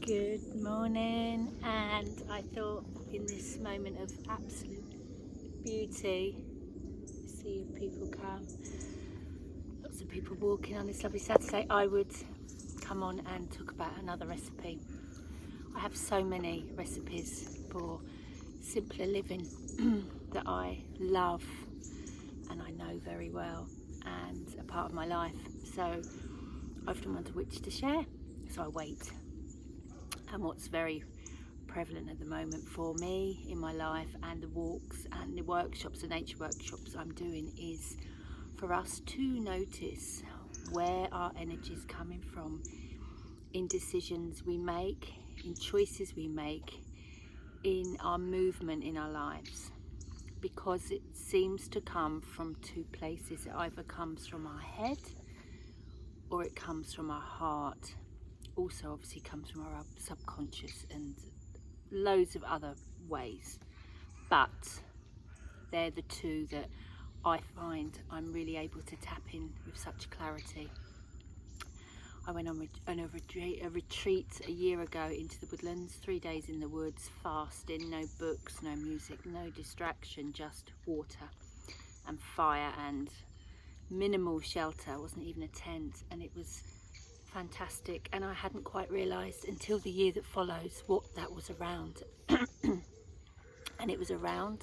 Good morning, and I thought in this moment of absolute beauty, see if people come, lots of people walking on this lovely Saturday, I would come on and talk about another recipe. I have so many recipes for simpler living that I love and I know very well and a part of my life, so I often wonder which to share, so I wait. And what's very prevalent at the moment for me in my life and the walks and the workshops, the nature workshops I'm doing, is for us to notice where our energy is coming from in decisions we make, in choices we make, in our movement in our lives, because it seems to come from two places. It either comes from our head or it comes from our heart. Also obviously comes from our subconscious and loads of other ways, but they're the two that I find I'm really able to tap in with such clarity. I went on a retreat a year ago into the woodlands, 3 days in the woods, fasting, no books, no music, no distraction, just water and fire and minimal shelter. Wasn't even a tent, and it was fantastic, and I hadn't quite realised until the year that follows what that was around. And it was around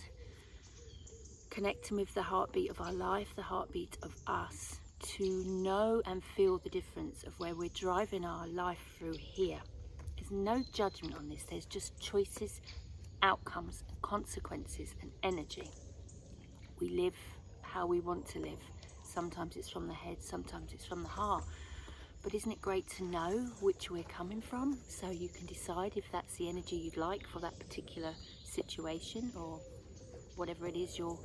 connecting with the heartbeat of our life, the heartbeat of us, to know and feel the difference of where we're driving our life through here. There's no judgment on this, there's just choices, outcomes and consequences and energy. We live how we want to live. Sometimes it's from the head, sometimes it's from the heart. But isn't it great to know which we're coming from, so you can decide if that's the energy you'd like for that particular situation or whatever it is you're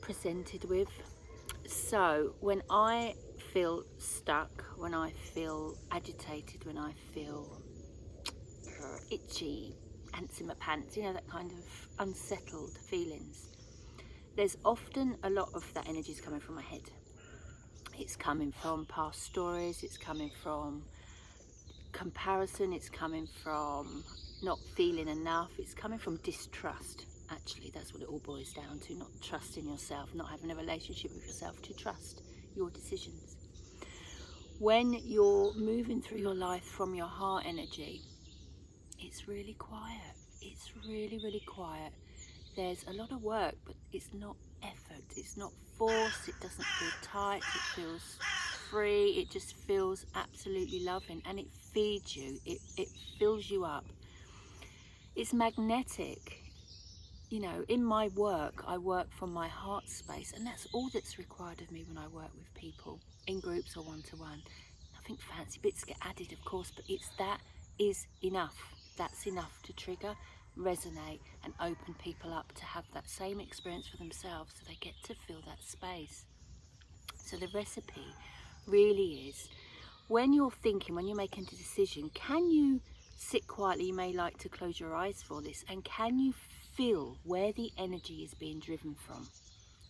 presented with. So when I feel stuck, when I feel agitated, when I feel itchy, ants in my pants, you know, that kind of unsettled feelings, there's often a lot of that energy is coming from my head. It's coming from past stories, it's coming from comparison, it's coming from not feeling enough, it's coming from distrust. Actually, that's what it all boils down to, not trusting yourself, not having a relationship with yourself to trust your decisions. When you're moving through your life from your heart energy, it's really quiet. It's really, really quiet. There's a lot of work, but it's not effort, it's not force, it doesn't feel tight, it feels free, it just feels absolutely loving, and it feeds you, it fills you up. It's magnetic. You know, in my work, I work from my heart space, and that's all that's required of me when I work with people, in groups or one-to-one. Nothing fancy, bits get added, of course, but that is enough. That's enough to trigger, resonate, and open people up to have that same experience for themselves, so they get to feel that space. So the recipe really is, when you're thinking, when you're making a decision, can you sit quietly? You may like to close your eyes for this, and can you feel where the energy is being driven from?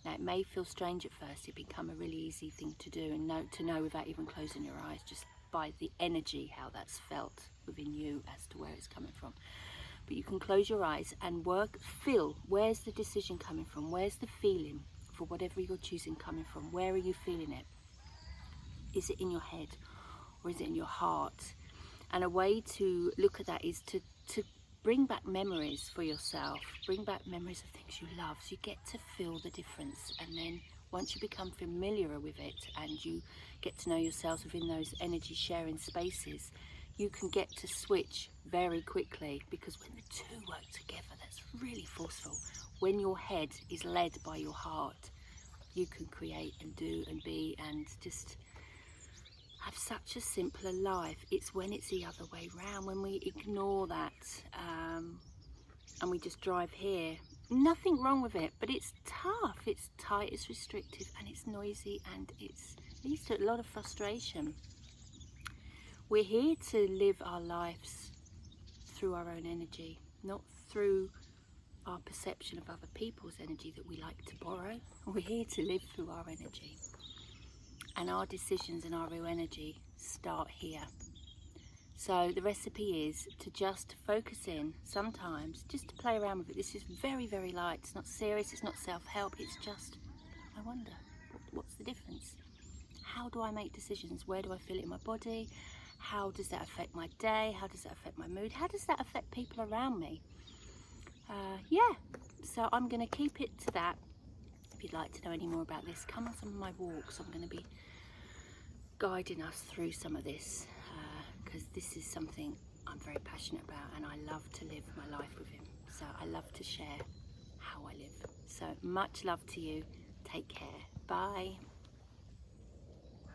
Now, it may feel strange at first. It become a really easy thing to do and to know without even closing your eyes, just by the energy, how that's felt within you as to where it's coming from. But you can close your eyes and feel, where's the decision coming from? Where's the feeling for whatever you're choosing coming from? Where are you feeling it? Is it in your head or is it in your heart? And a way to look at that is to bring back memories for yourself, bring back memories of things you love, so you get to feel the difference. And then once you become familiar with it and you get to know yourselves within those energy sharing spaces, you can get to switch very quickly, because when the two work together, that's really forceful. When your head is led by your heart, you can create and do and be and just have such a simpler life. It's when it's the other way round, when we ignore that and we just drive here. Nothing wrong with it, but it's tough, it's tight, it's restrictive, and it's noisy, and it leads to a lot of frustration. We're here to live our lives through our own energy, not through our perception of other people's energy that we like to borrow. We're here to live through our energy. And our decisions and our real energy start here. So the recipe is to just focus in sometimes, just to play around with it. This is very, very light. It's not serious, it's not self-help, it's just, I wonder, what's the difference? How do I make decisions? Where do I feel it in my body? How does that affect my day? How does that affect my mood? How does that affect people around me? Yeah, so I'm going to keep it to that. If you'd like to know any more about this, come on some of my walks. I'm going to be guiding us through some of this, because this is something I'm very passionate about, and I love to live my life with him. So I love to share how I live. So much love to you. Take care. Bye.